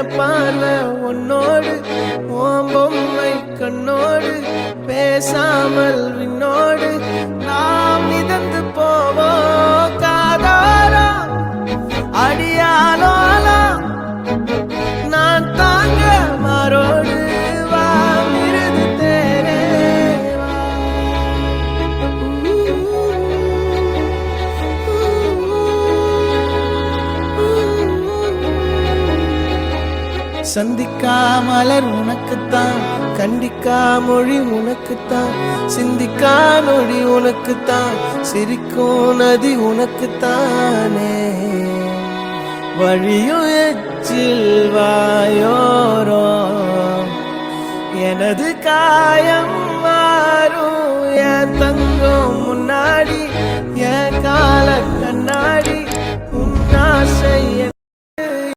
பார்வை உன்னோடு ஓம் பொம்மை கண்ணோடு பேசாமல் விண்ணோடு நாம் மிதந்து போவோம் காதாரா அடியாலோலா நான் தாங்க மாறோடு வா மிருது தேரே வா சந்திக்கா மலர் உனக்குத்தான் கண்டிக்கா மொழி உனக்குத்தான் சிந்திக்கா நொடி உனக்குத்தான் சிரிக்கும் நதி உனக்குத்தானே வழியும் எச்சில் வாயோரோ எனது காயம் மாறும் என் தங்கம் முன்னாடி என் கால கண்ணாடி உன்னாசை